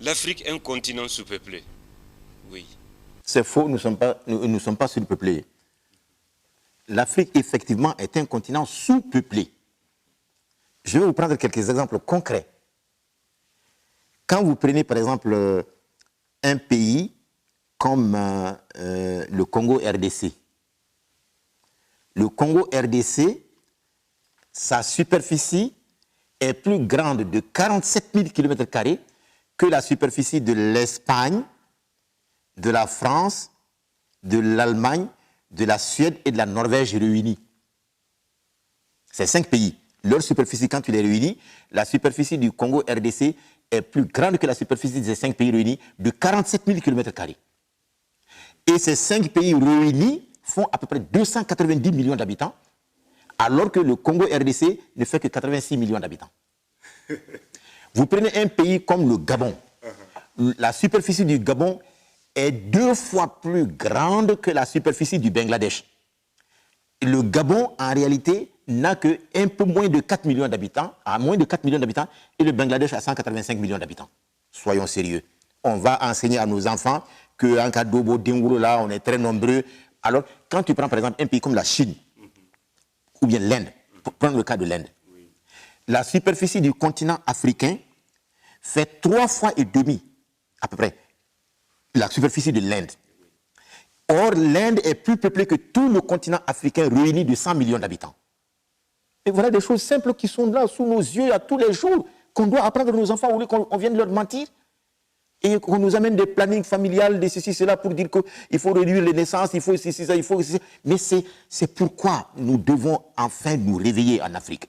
l'Afrique est un continent sous-peuplé. Oui. C'est faux, nous ne sommes pas sous-peuplés. L'Afrique, effectivement, est un continent sous-peuplé. Je vais vous prendre quelques exemples concrets. Quand vous prenez, par exemple, un pays comme le Congo RDC. Le Congo RDC, sa superficie est plus grande de 47 000 km² que la superficie de l'Espagne, de la France, de l'Allemagne, de la Suède et de la Norvège réunis. Ces 5 pays. Leur superficie, quand tu les réunis, la superficie du Congo RDC est plus grande que la superficie de ces 5 pays réunis de 47 000 km². Et ces 5 pays réunis font à peu près 290 millions d'habitants, alors que le Congo RDC ne fait que 86 millions d'habitants. Vous prenez un pays comme le Gabon. La superficie du Gabon est 2 fois plus grande que la superficie du Bangladesh. Le Gabon, en réalité, n'a que un peu moins de 4 millions d'habitants, à moins de 4 millions d'habitants, et le Bangladesh a 185 millions d'habitants. Soyons sérieux. On va enseigner à nos enfants qu'en Kadobo, Dingolo, là, on est très nombreux. Alors, quand tu prends par exemple un pays comme la Chine, ou bien l'Inde, prends le cas de l'Inde, la superficie du continent africain fait 3 fois et demi, à peu près, la superficie de l'Inde. Or, l'Inde est plus peuplée que tout le continent africain réuni de 100 millions d'habitants. Et voilà des choses simples qui sont là sous nos yeux à tous les jours, qu'on doit apprendre à nos enfants, au lieu qu'on vienne leur mentir. Et qu'on nous amène des plannings familiales, de ceci, cela, pour dire qu'il faut réduire les naissances, il faut ceci, ça, il faut ceci. Mais c'est pourquoi nous devons enfin nous réveiller en Afrique.